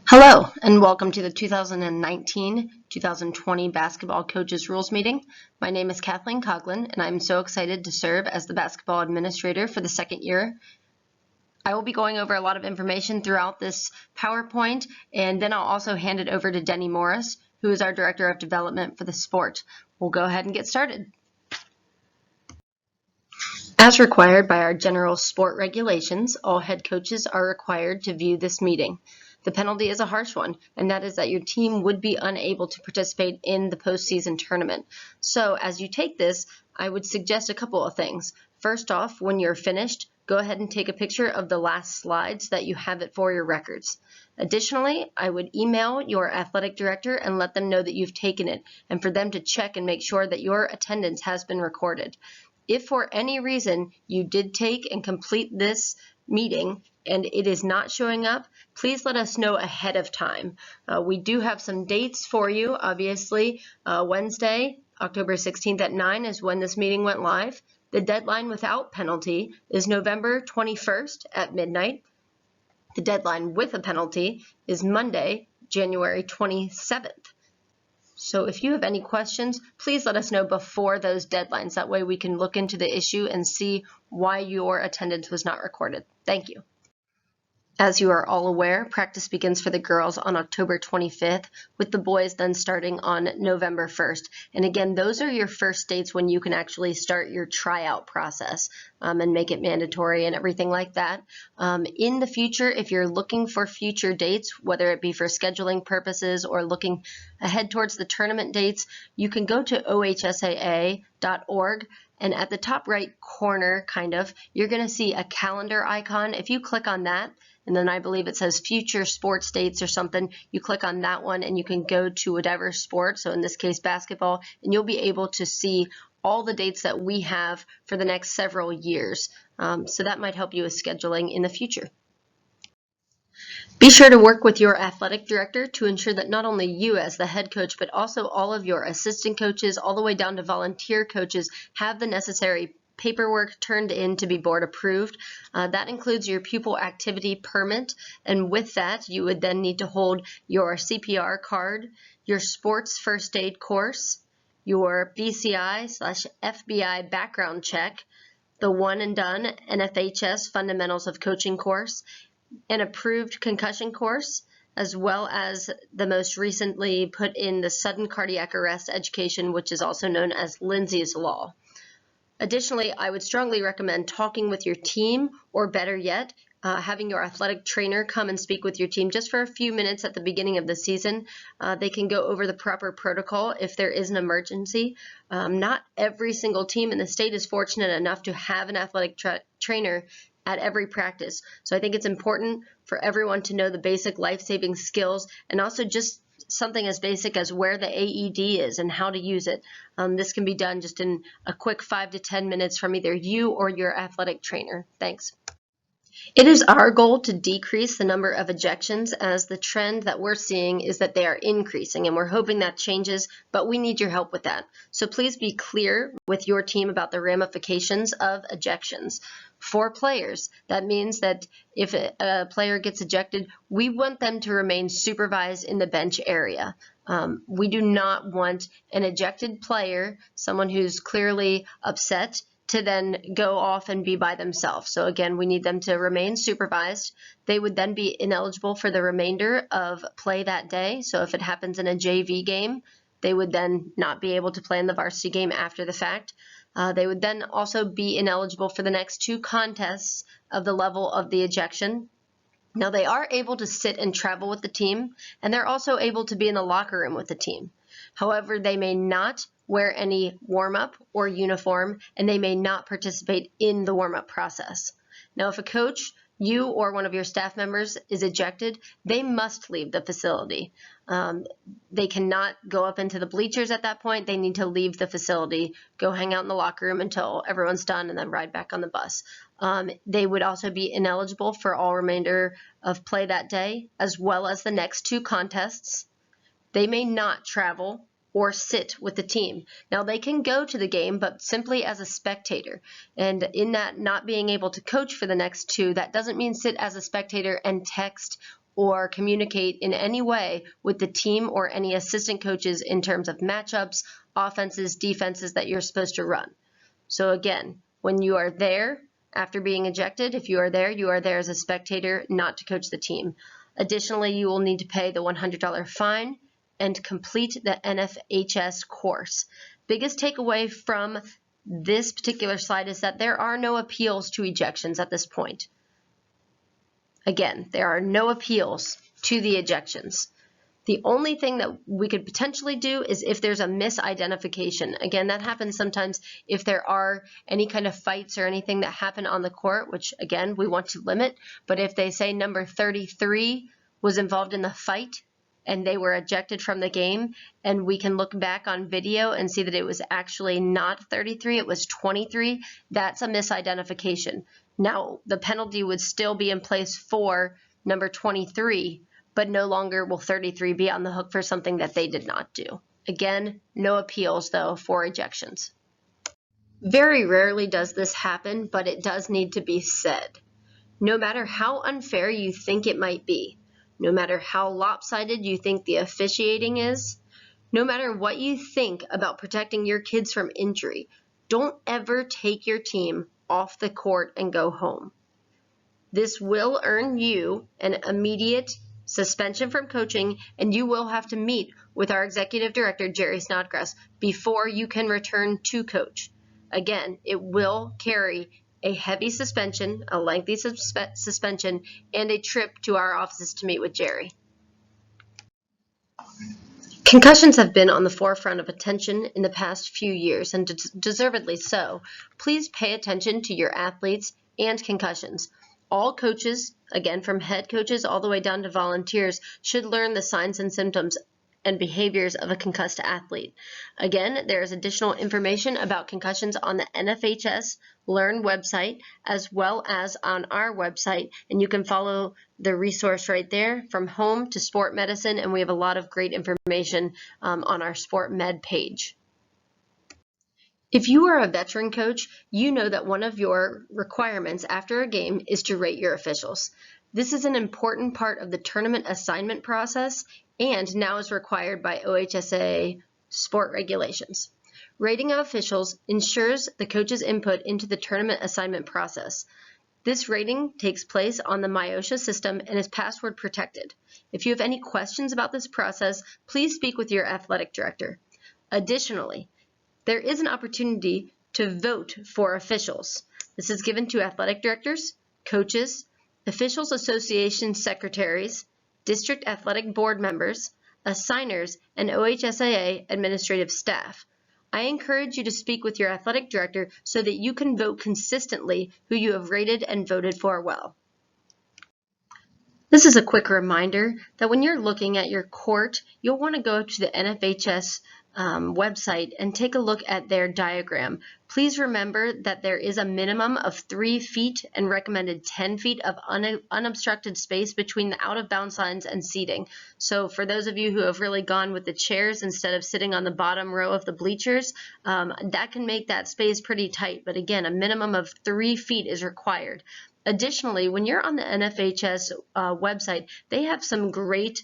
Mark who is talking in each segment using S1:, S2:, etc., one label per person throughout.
S1: Hello, and welcome to the 2019-2020 Basketball Coaches Rules Meeting. My name is Kathleen Coughlin, and I'm so excited to serve as the basketball administrator for the second year. I will be going over a lot of information throughout this PowerPoint, and then I'll also hand it over to Denny Morris, who is our Director of Development for the sport. We'll go ahead and get started. As required by our general sport regulations, all head coaches are required to view this meeting. The penalty is a harsh one, and that is that your team would be unable to participate in the postseason tournament. So as you take this, I would suggest a couple of things. First off, when you're finished, go ahead and take a picture of the last slides so that you have it for your records. Additionally, I would email your athletic director and let them know that you've taken it, and for them to check and make sure that your attendance has been recorded. If for any reason you did take and complete this meeting and it is not showing up, please let us know ahead of time. We do have some dates for you. Obviously, Wednesday, October 16th at 9 is when this meeting went live. The deadline without penalty is November 21st at midnight. The deadline with a penalty is Monday, January 27th. So if you have any questions, please let us know before those deadlines. That way we can look into the issue and see why your attendance was not recorded. Thank you. As you are all aware, practice begins for the girls on October 25th, with the boys then starting on November 1st. And again, those are your first dates when you can actually start your tryout process and make it mandatory and everything like that. In the future, if you're looking for future dates, whether it be for scheduling purposes or looking ahead towards the tournament dates, you can go to OHSAA.org. And at the top right corner, you're going to see a calendar icon. If you click on that, and then I believe it says future sports dates or something, you click on that one and you can go to whatever sport, so in this case basketball, and you'll be able to see all the dates that we have for the next several years. So that might help you with scheduling in the future. Be sure to work with your athletic director to ensure that not only you as the head coach, but also all of your assistant coaches, all the way down to volunteer coaches, have the necessary paperwork turned in to be board approved. That includes your pupil activity permit, and with that you would then need to hold your CPR card, your sports first aid course, your BCI/FBI background check, the one and done NFHS Fundamentals of Coaching course, an approved concussion course, as well as the most recently put in the sudden cardiac arrest education, which is also known as Lindsay's Law. Additionally, I would strongly recommend talking with your team, or better yet, having your athletic trainer come and speak with your team just for a few minutes at the beginning of the season. They can go over the proper protocol if there is an emergency. Not every single team in the state is fortunate enough to have an athletic trainer at every practice. So I think it's important for everyone to know the basic life-saving skills, and also just something as basic as where the AED is and how to use it. This can be done just in a quick 5 to 10 minutes from either you or your athletic trainer. Thanks. It is our goal to decrease the number of ejections, as the trend that we're seeing is that they are increasing, and we're hoping that changes, but we need your help with that. So please be clear with your team about the ramifications of ejections. For players, that means that if a player gets ejected, we want them to remain supervised in the bench area. We do not want an ejected player, someone who's clearly upset, to then go off and be by themselves. So again, we need them to remain supervised. They would then be ineligible for the remainder of play that day. So if it happens in a JV game, they would then not be able to play in the varsity game after the fact. They would then also be ineligible for the next 2 contests of the level of the ejection. Now, they are able to sit and travel with the team, and they're also able to be in the locker room with the team. However, they may not wear any warm-up or uniform, and they may not participate in the warm-up process. Now, if a coach, you or one of your staff members, is ejected, they must leave the facility. They cannot go up into the bleachers at that point. They need to leave the facility, go hang out in the locker room until everyone's done, and then ride back on the bus. They would also be ineligible for all remainder of play that day, as well as the next 2 contests. They may not travel or sit with the team. Now, they can go to the game, but simply as a spectator. And in that not being able to coach for the next 2, that doesn't mean sit as a spectator and text or communicate in any way with the team or any assistant coaches in terms of matchups, offenses, defenses that you're supposed to run. So again, when you are there after being ejected, if you are there as a spectator, not to coach the team. Additionally, you will need to pay the $100 fine and complete the NFHS course. Biggest takeaway from this particular slide is that there are no appeals to ejections at this point. Again, there are no appeals to the ejections. The only thing that we could potentially do is if there's a misidentification. Again, that happens sometimes if there are any kind of fights or anything that happen on the court, which again, we want to limit. But if they say number 33 was involved in the fight and they were ejected from the game, and we can look back on video and see that it was actually not 33, it was 23, that's a misidentification. Now, the penalty would still be in place for number 23, but no longer will 33 be on the hook for something that they did not do. Again, no appeals though for ejections. Very rarely does this happen, but it does need to be said. No matter how unfair you think it might be, no matter how lopsided you think the officiating is, no matter what you think about protecting your kids from injury, don't ever take your team off the court and go home. This will earn you an immediate suspension from coaching, and you will have to meet with our executive director, Jerry Snodgrass, before you can return to coach. Again, it will carry a heavy suspension, a lengthy suspension, and a trip to our offices to meet with Jerry. Concussions have been on the forefront of attention in the past few years, and deservedly so. Please pay attention to your athletes and concussions. All coaches, again from head coaches all the way down to volunteers, should learn the signs and symptoms and behaviors of a concussed athlete. Again, there is additional information about concussions on the NFHS Learn website as well as on our website, and you can follow the resource right there from home to sport medicine, and we have a lot of great information on our sport med page. If you are a veteran coach, you know that one of your requirements after a game is to rate your officials. This is an important part of the tournament assignment process and now is required by OHSAA sport regulations. Rating of officials ensures the coach's input into the tournament assignment process. This rating takes place on the MyOHSAA system and is password protected. If you have any questions about this process, please speak with your athletic director. Additionally, there is an opportunity to vote for officials. This is given to athletic directors, coaches, officials association secretaries, district athletic board members, assigners, and OHSAA administrative staff. I encourage you to speak with your athletic director so that you can vote consistently who you have rated and voted for well. This is a quick reminder that when you're looking at your court, you'll want to go to the NFHS website and take a look at their diagram. Please remember that there is a minimum of 3 feet and recommended 10 feet of unobstructed space between the out-of-bounds lines and seating. So for those of you who have really gone with the chairs instead of sitting on the bottom row of the bleachers, that can make that space pretty tight. But again, a minimum of 3 feet is required. Additionally, when you're on the NFHS website, they have some great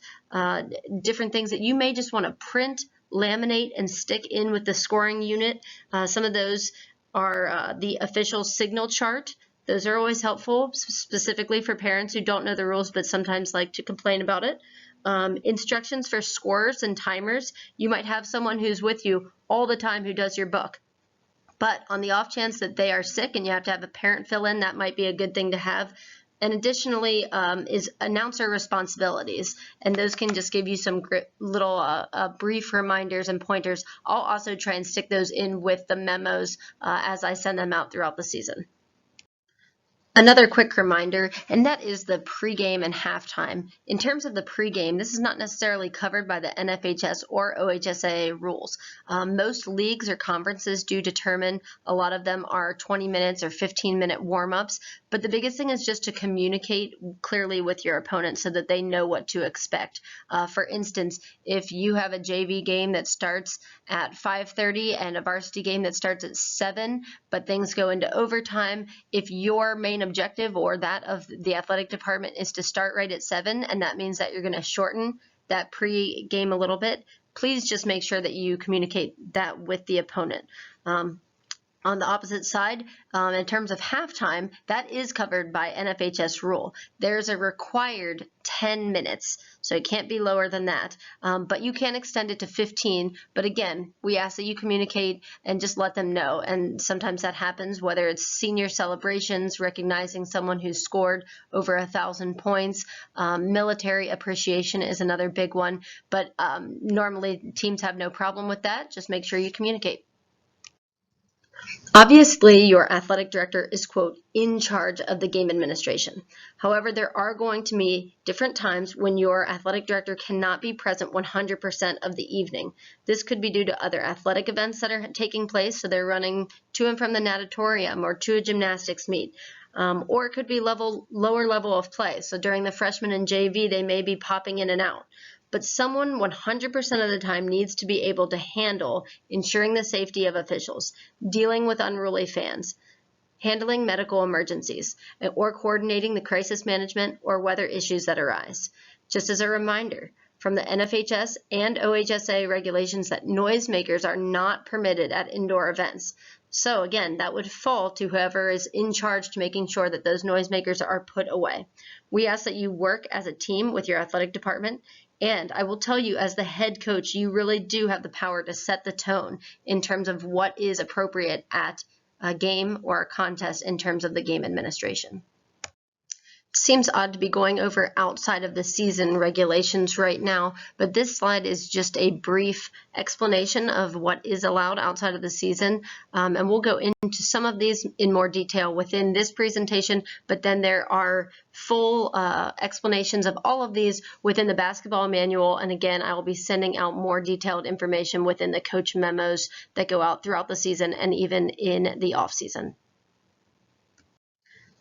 S1: different things that you may just want to print, laminate, and stick in with the scoring unit. Some of those are the official signal chart. Those are always helpful, specifically for parents who don't know the rules but sometimes like to complain about it. Instructions for scorers and timers. You might have someone who's with you all the time who does your book. But on the off chance that they are sick and you have to have a parent fill in, that might be a good thing to have. And additionally is announcer responsibilities, and those can just give you some little brief reminders and pointers. I'll also try and stick those in with the memos as I send them out throughout the season. Another quick reminder, and that is the pregame and halftime. In terms of the pregame, this is not necessarily covered by the NFHS or OHSAA rules. Most leagues or conferences do determine, a lot of them are 20 minutes or 15-minute warm-ups, but the biggest thing is just to communicate clearly with your opponent so that they know what to expect. For instance, if you have a JV game that starts at 5:30 and a varsity game that starts at 7, but things go into overtime, if your main main objective or that of the athletic department is to start right at 7, and that means that you're going to shorten that pre-game a little bit, please just make sure that you communicate that with the opponent. On the opposite side, in terms of halftime, that is covered by NFHS rule. There's a required 10 minutes, so it can't be lower than that, but you can extend it to 15. But again, we ask that you communicate and just let them know, and sometimes that happens, whether it's senior celebrations, recognizing someone who's scored over 1,000 points. Military appreciation is another big one, but normally teams have no problem with that. Just make sure you communicate. Obviously, your athletic director is, quote, in charge of the game administration. However, there are going to be different times when your athletic director cannot be present 100% of the evening. This could be due to other athletic events that are taking place, so they're running to and from the natatorium or to a gymnastics meet. Or it could be lower level of play. So during the freshman and JV, they may be popping in and out. But someone 100% of the time needs to be able to handle ensuring the safety of officials, dealing with unruly fans, handling medical emergencies, or coordinating the crisis management or weather issues that arise. Just as a reminder, from the NFHS and OHSAA regulations that noisemakers are not permitted at indoor events. So again, that would fall to whoever is in charge to making sure that those noisemakers are put away. We ask that you work as a team with your athletic department, and I will tell you, as the head coach, you really do have the power to set the tone in terms of what is appropriate at a game or a contest in terms of the game administration. Seems odd to be going over outside of the season regulations right now, but this slide is just a brief explanation of what is allowed outside of the season, and we'll go into some of these in more detail within this presentation, but then there are full explanations of all of these within the basketball manual, and again, I will be sending out more detailed information within the coach memos that go out throughout the season and even in the off season.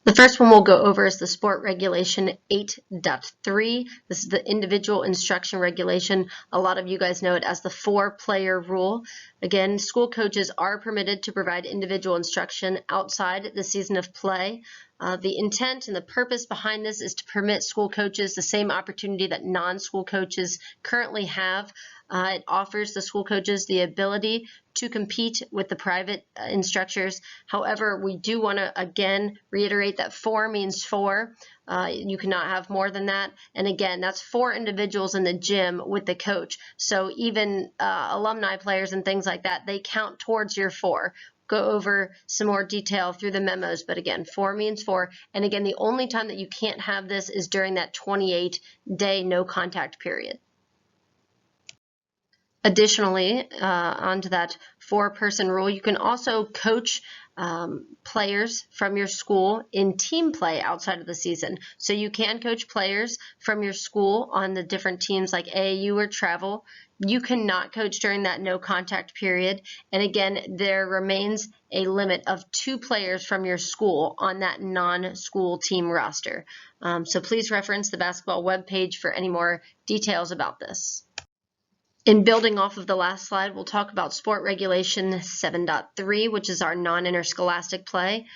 S1: The first one we'll go over is the Sport Regulation 8.3. This is the individual instruction regulation. A lot of you guys know it as the 4-player rule. Again, school coaches are permitted to provide individual instruction outside the season of play. The intent and the purpose behind this is to permit school coaches the same opportunity that non-school coaches currently have. It offers the school coaches the ability to compete with the private instructors. However, we do want to again reiterate that 4 means 4. You cannot have more than that. And again, that's 4 individuals in the gym with the coach. So even alumni players and things like that, they count towards your 4. Go over some more detail through the memos, but again, 4 means 4. And again, the only time that you can't have this is during that 28-day no contact period. Additionally, onto that 4-person rule, you can also coach players from your school in team play outside of the season. So you can coach players from your school on the different teams like AAU or travel. You cannot coach during that no contact period. And again, there remains a limit of 2 players from your school on that non-school team roster. So please reference the basketball webpage for any more details about this. In building off of the last slide, we'll talk about Sport Regulation 7.3, which is our non-interscholastic play.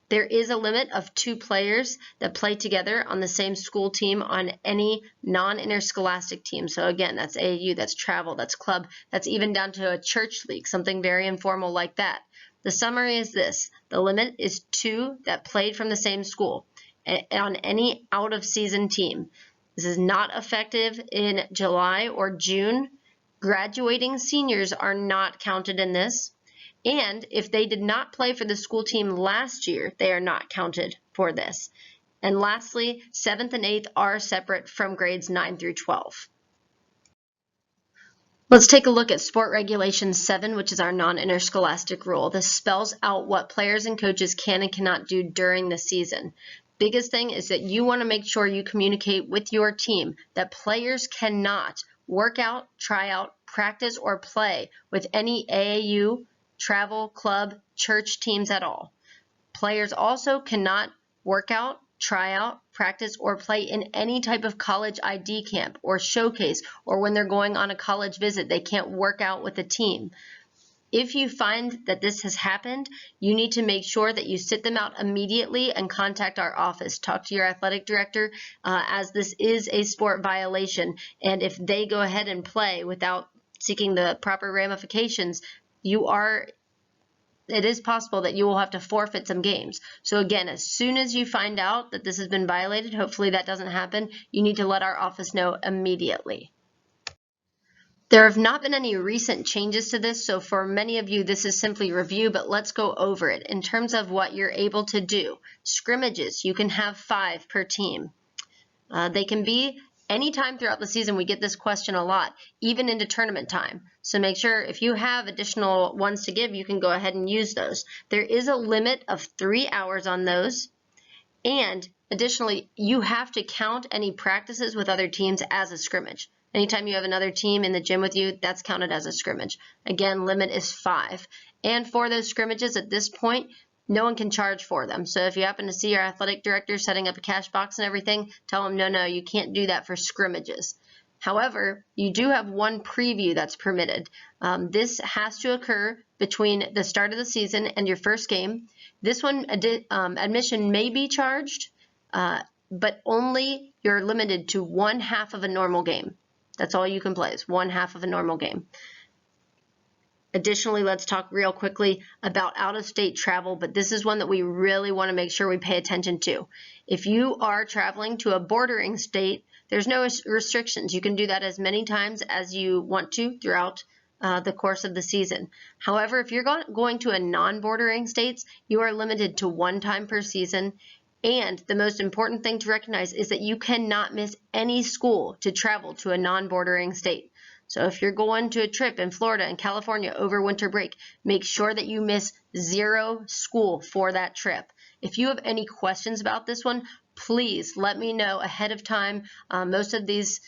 S1: There is a limit of 2 players that play together on the same school team on any non-interscholastic team. So again, that's AAU, that's travel, that's club, that's even down to a church league, something very informal like that. The summary is this: the limit is 2 that played from the same school on any out-of-season team. This is not effective in July or June. Graduating seniors are not counted in this, and if they did not play for the school team last year, they are not counted for this. And lastly, 7th and 8th are separate from grades 9 through 12. Let's take a look at Sport Regulation 7, which is our non-interscholastic rule. This spells out what players and coaches can and cannot do during the season. Biggest thing is that you want to make sure you communicate with your team that players cannot work out, try out, practice, or play with any AAU, travel, club, church teams at all. Players also cannot work out, try out, practice, or play in any type of college ID camp or showcase, or when they're going on a college visit, they can't work out with a team. If you find that this has happened, you need to make sure that you sit them out immediately and contact our office. Talk to your athletic director, as this is a sport violation. And if they go ahead and play without seeking the proper ramifications, it is possible that you will have to forfeit some games. So again, as soon as you find out that this has been violated, hopefully that doesn't happen, you need to let our office know immediately. There have not been any recent changes to this, so for many of you this is simply review, but let's go over it. In terms of what you're able to do, scrimmages, you can have 5 per team. They can be any time throughout the season. We get this question a lot, even into tournament time. So make sure if you have additional ones to give, you can go ahead and use those. There is a limit of 3 hours on those, and additionally, you have to count any practices with other teams as a scrimmage. Anytime you have another team in the gym with you, that's counted as a scrimmage. Again, limit is 5. And for those scrimmages at this point, no one can charge for them. So if you happen to see your athletic director setting up a cash box and everything, tell them, no, you can't do that for scrimmages. However, you do have one preview that's permitted. This has to occur between the start of the season and your first game. This one, admission may be charged, but only you're limited to 1/2 of a normal game. That's all you can play, is 1/2 of a normal game. Additionally, let's talk real quickly about out-of-state travel, but this is one that we really want to make sure we pay attention to. If you are traveling to a bordering state, there's no restrictions. You can do that as many times as you want to throughout the course of the season. However, if you're going to a non-bordering states, you are limited to 1 time per season. And the most important thing to recognize is that you cannot miss any school to travel to a non-bordering state. So if you're going to a trip in Florida and California over winter break, make sure that you miss 0 school for that trip. If you have any questions about this one, please let me know ahead of time. Most of these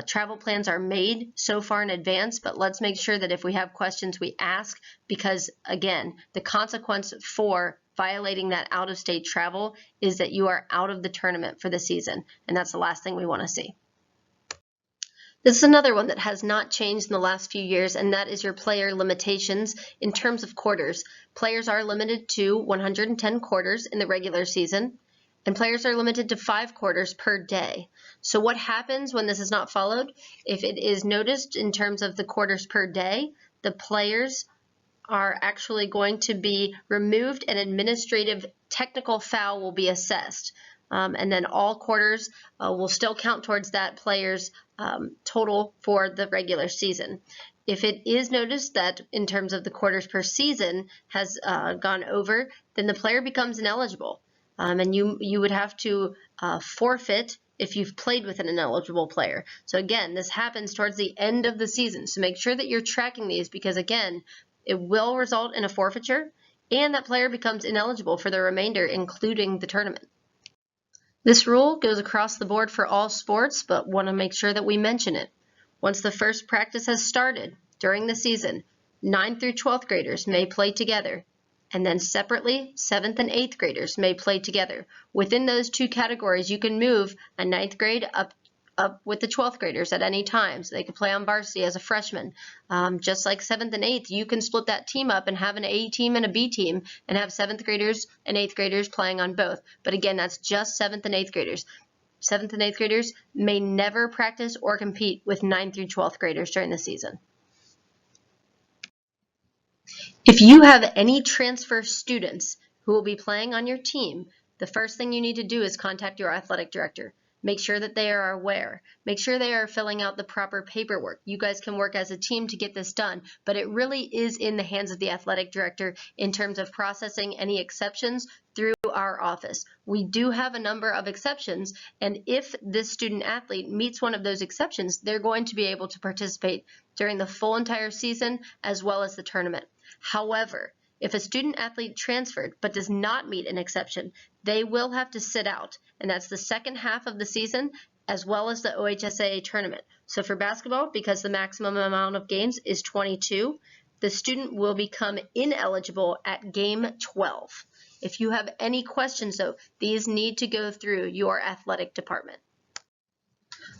S1: travel plans are made so far in advance, but let's make sure that if we have questions, we ask, because again, the consequence for violating that out-of-state travel is that you are out of the tournament for the season, and that's the last thing we want to see. This is another one that has not changed in the last few years, and that is your player limitations in terms of quarters. Players are limited to 110 quarters in the regular season, and players are limited to 5 quarters per day. So what happens when this is not followed? If it is noticed in terms of the quarters per day, the players are actually going to be removed, and administrative technical foul will be assessed. And then all quarters will still count towards that player's total for the regular season. If it is noticed that in terms of the quarters per season has gone over, then the player becomes ineligible. And you would have to forfeit if you've played with an ineligible player. So again, this happens towards the end of the season. So make sure that you're tracking these, because again, it will result in a forfeiture, and that player becomes ineligible for the remainder, including the tournament. This rule goes across the board for all sports, but want to make sure that we mention it. Once the first practice has started during the season, 9th through 12th graders may play together, and then separately, 7th and 8th graders may play together. Within those 2 categories, you can move a 9th grade up with the 12th graders at any time, so they can play on varsity as a freshman. Just like 7th and 8th, you can split that team up and have an A team and a B team, and have 7th graders and 8th graders playing on both. But again, that's just 7th and 8th graders. 7th and 8th graders may never practice or compete with 9th through 12th graders during the season. If you have any transfer students who will be playing on your team, the first thing you need to do is contact your athletic director. Make sure that they are aware. Make sure they are filling out the proper paperwork. You guys can work as a team to get this done, but it really is in the hands of the athletic director in terms of processing any exceptions through our office. We do have a number of exceptions, and if this student athlete meets one of those exceptions, they're going to be able to participate during the full entire season as well as the tournament. However, if a student athlete transferred but does not meet an exception, they will have to sit out, and that's the second half of the season as well as the OHSAA tournament. So for basketball, because the maximum amount of games is 22, the student will become ineligible at game 12. If you have any questions though, these need to go through your athletic department.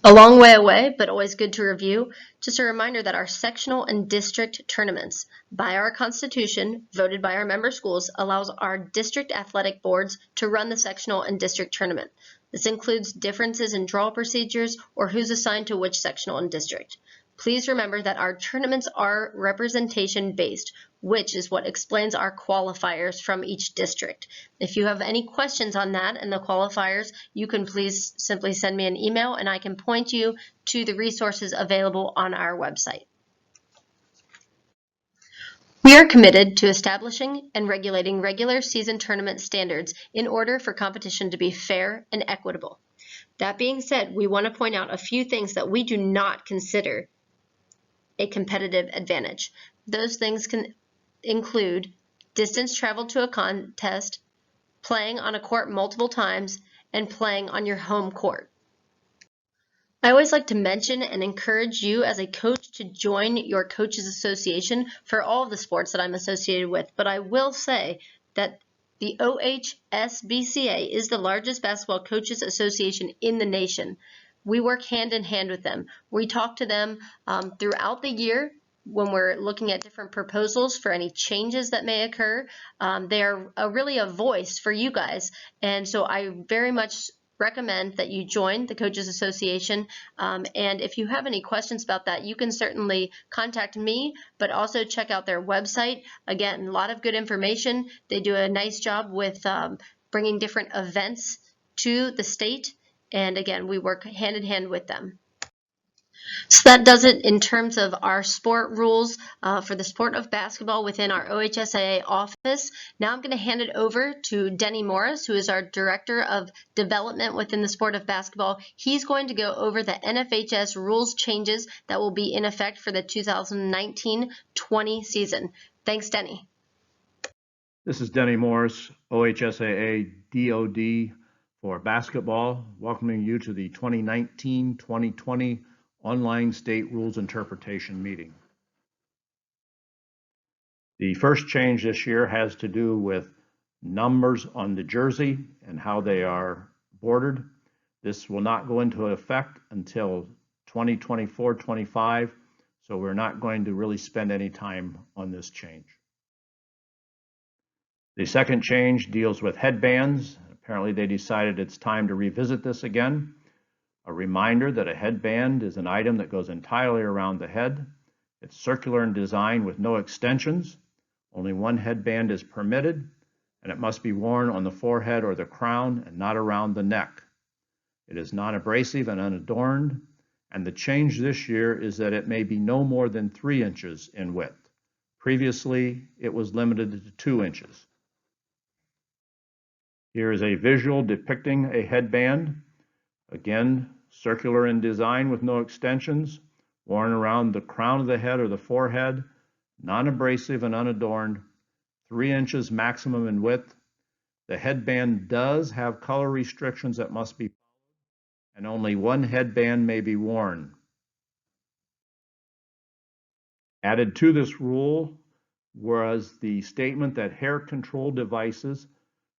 S1: A long way away, but always good to review. Just a reminder that our sectional and district tournaments, by our Constitution, voted by our member schools, allows our district athletic boards to run the sectional and district tournament. This includes differences in draw procedures or who's assigned to which sectional and district. Please remember that our tournaments are representation based, which is what explains our qualifiers from each district. If you have any questions on that and the qualifiers, you can please simply send me an email and I can point you to the resources available on our website. We are committed to establishing and regulating regular season tournament standards in order for competition to be fair and equitable. That being said, we want to point out a few things that we do not consider a competitive advantage. Those things can include distance traveled to a contest, playing on a court multiple times, and playing on your home court. I always like to mention and encourage you as a coach to join your coaches association for all of the sports that I'm associated with, but I will say that the OHSBCA is the largest basketball coaches association in the nation. We work hand in hand with them. We talk to them throughout the year when we're looking at different proposals for any changes that may occur. They are really a voice for you guys, and so I very much recommend that you join the Coaches Association, and if you have any questions about that, you can certainly contact me, but also check out their website. Again, a lot of good information. They do a nice job with bringing different events to the state, and again, we work hand in hand with them. So that does it in terms of our sport rules for the sport of basketball within our OHSAA office. Now I'm going to hand it over to Denny Morris, who is our Director of Development within the sport of basketball. He's going to go over the NFHS rules changes that will be in effect for the 2019-20 season. Thanks, Denny.
S2: This is Denny Morris, OHSAA DOD for basketball, welcoming you to the 2019-2020 online state rules interpretation meeting. The first change this year has to do with numbers on the jersey and how they are bordered. This will not go into effect until 2024-25, so we're not going to really spend any time on this change. The second change deals with headbands. Apparently they decided it's time to revisit this again. A reminder that a headband is an item that goes entirely around the head. It's circular in design with no extensions. Only one headband is permitted, and it must be worn on the forehead or the crown and not around the neck. It is non-abrasive and unadorned, and the change this year is that it may be no more than 3 inches in width. Previously, it was limited to 2 inches. Here is a visual depicting a headband. Again, circular in design with no extensions, worn around the crown of the head or the forehead, non-abrasive and unadorned, 3 inches maximum in width. The headband does have color restrictions that must be followed, and only one headband may be worn. Added to this rule was the statement that hair control devices,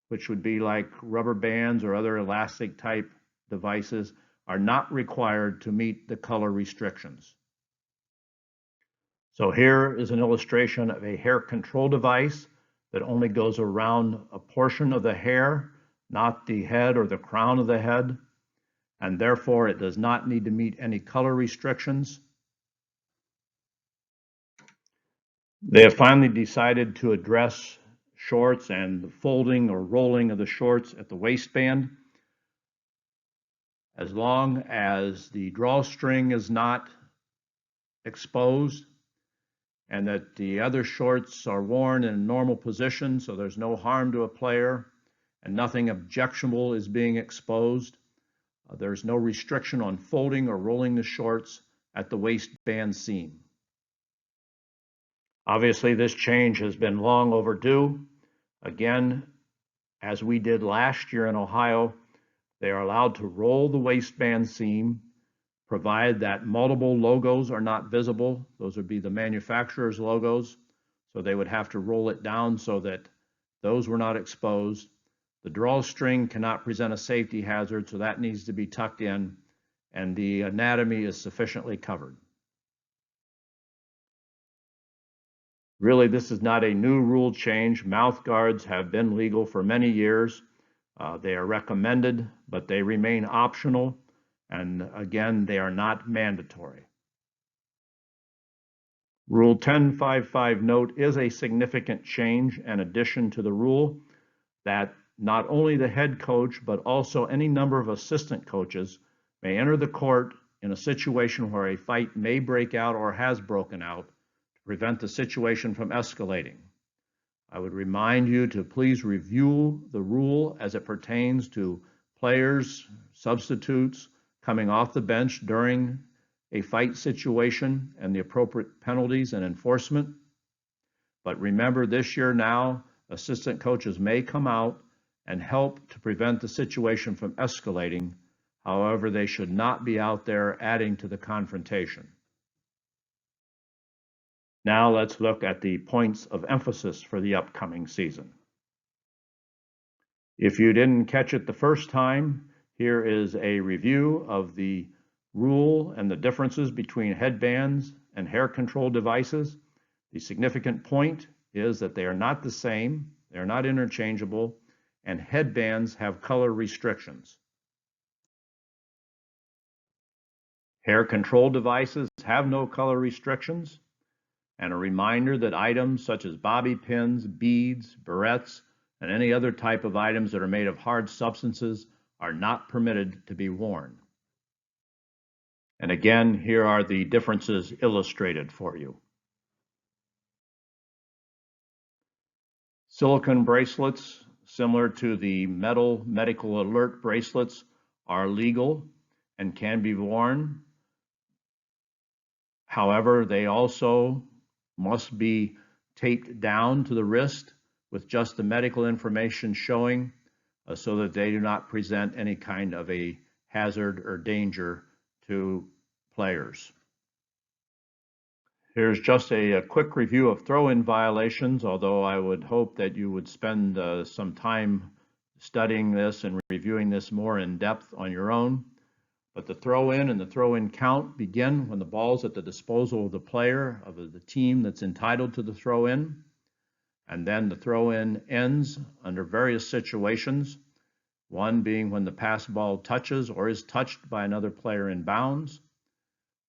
S2: which would be like rubber bands or other elastic type devices, are not required to meet the color restrictions. So here is an illustration of a hair control device that only goes around a portion of the hair, not the head or the crown of the head, and therefore it does not need to meet any color restrictions. They have finally decided to address shorts and the folding or rolling of the shorts at the waistband. As long as the drawstring is not exposed and that the other shorts are worn in a normal position, so there's no harm to a player and nothing objectionable is being exposed, there's no restriction on folding or rolling the shorts at the waistband seam. Obviously, this change has been long overdue. Again, as we did last year in Ohio, they are allowed to roll the waistband seam, provided that multiple logos are not visible. Those would be the manufacturer's logos. So they would have to roll it down so that those were not exposed. The drawstring cannot present a safety hazard, so that needs to be tucked in. and the anatomy is sufficiently covered. Really, this is not a new rule change. Mouth guards have been legal for many years. They are recommended, but they remain optional. And again, they are not mandatory. Rule 10.5.5 note is a significant change and addition to the rule that not only the head coach, but also any number of assistant coaches may enter the court in a situation where a fight may break out or has broken out to prevent the situation from escalating. I would remind you to please review the rule as it pertains to players, substitutes, coming off the bench during a fight situation and the appropriate penalties and enforcement. But remember, this year now, assistant coaches may come out and help to prevent the situation from escalating. However, they should not be out there adding to the confrontation. Now let's look at the points of emphasis for the upcoming season. If you didn't catch it the first time, here is a review of the rule and the differences between headbands and hair control devices. The significant point is that they are not the same, they are not interchangeable, and headbands have color restrictions. Hair control devices have no color restrictions, and a reminder that items such as bobby pins, beads, barrettes, and any other type of items that are made of hard substances are not permitted to be worn. And again, here are the differences illustrated for you. Silicone bracelets, similar to the metal medical alert bracelets, are legal and can be worn. However, they also must be taped down to the wrist with just the medical information showing so that they do not present any kind of a hazard or danger to players. Here's just a quick review of throw-in violations, although I would hope that you would spend some time studying this and reviewing this more in depth on your own. But the throw-in and the throw-in count begin when the ball is at the disposal of the player of the team that's entitled to the throw-in. And then the throw-in ends under various situations, one being when the pass ball touches or is touched by another player in bounds,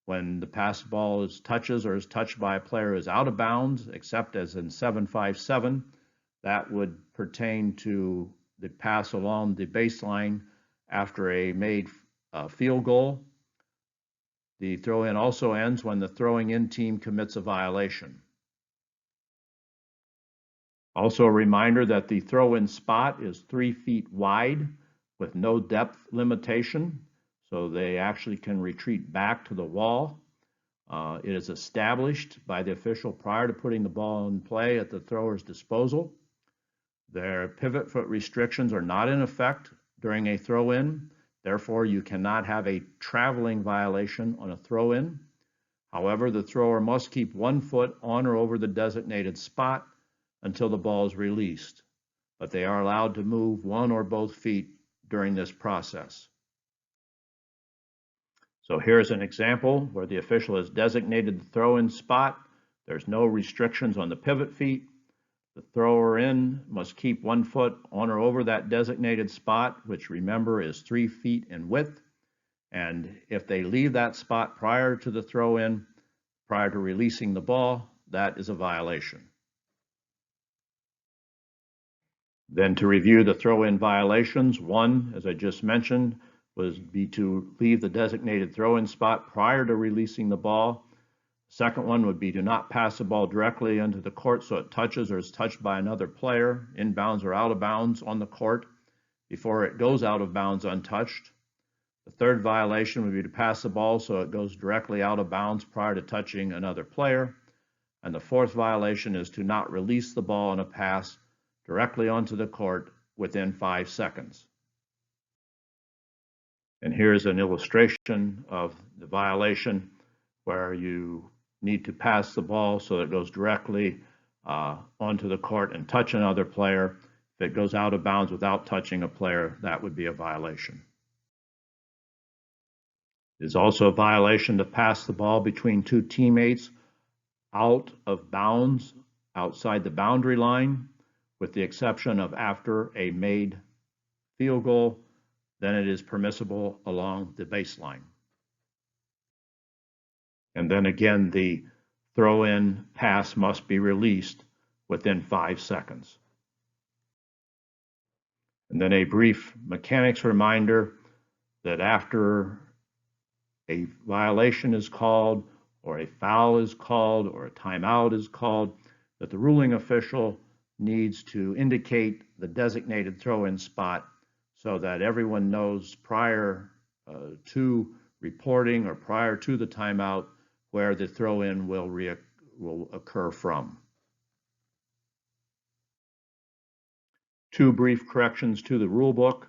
S2: when the pass ball touches or is touched by a player who is out of bounds, except as in 7.5.7, that would pertain to the pass along the baseline after a made field goal. The throw-in also ends when the throwing-in team commits a violation. Also a reminder that the throw-in spot is 3 feet wide with no depth limitation, so they actually can retreat back to the wall. It is established by the official prior to putting the ball in play at the thrower's disposal. Their pivot foot restrictions are not in effect during a throw-in. Therefore, you cannot have a traveling violation on a throw-in. However, the thrower must keep 1 foot on or over the designated spot until the ball is released, but they are allowed to move 1 or both feet during this process. So here's an example where the official has designated the throw-in spot. There's no restrictions on the pivot feet. The thrower in must keep 1 foot on or over that designated spot, which remember is 3 feet in width. And if they leave that spot prior to the throw-in, prior to releasing the ball, that is a violation. Then to review the throw-in violations, one, as I just mentioned, would be to leave the designated throw-in spot prior to releasing the ball. Second one would be to not pass the ball directly into the court so it touches or is touched by another player, in bounds or out of bounds on the court, before it goes out of bounds untouched. The third violation would be to pass the ball so it goes directly out of bounds prior to touching another player. And the fourth violation is to not release the ball on a pass directly onto the court within 5 seconds. And here's an illustration of the violation where you need to pass the ball so that it goes directly onto the court and touch another player. If it goes out of bounds without touching a player, that would be a violation. It is also a violation to pass the ball between two teammates out of bounds, outside the boundary line, with the exception of after a made field goal, then it is permissible along the baseline. And then again, the throw-in pass must be released within 5 seconds. And then a brief mechanics reminder that after a violation is called, or a foul is called, or a timeout is called, that the ruling official needs to indicate the designated throw-in spot so that everyone knows prior to reporting or prior to the timeout where the throw-in will occur from. 2 brief corrections to the rule book.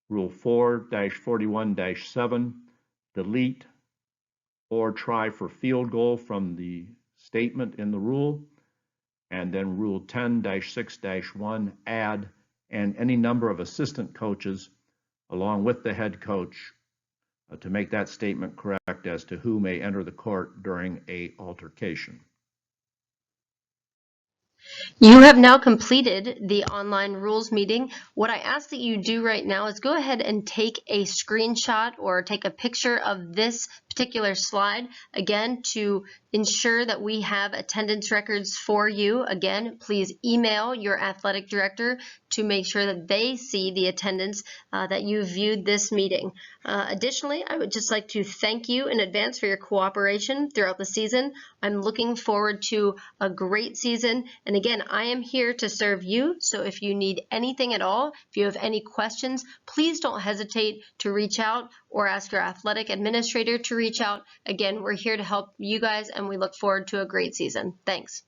S2: Rule 4-41-7, delete or try for field goal from the statement in the rule. And then Rule 10-6-1, add and any number of assistant coaches along with the head coach to make that statement correct as to who may enter the court during an altercation.
S1: You have now completed the online rules meeting. What I ask that you do right now is go ahead and take a screenshot or take a picture of this particular slide, again, to ensure that we have attendance records for you. Again, please email your athletic director to make sure that they see the attendance that you viewed this meeting. Additionally, I would just like to thank you in advance for your cooperation throughout the season. I'm looking forward to a great season. And again, I am here to serve you. So if you need anything at all, if you have any questions, please don't hesitate to reach out or ask your athletic administrator to reach out. Again, we're here to help you guys, and we look forward to a great season. Thanks.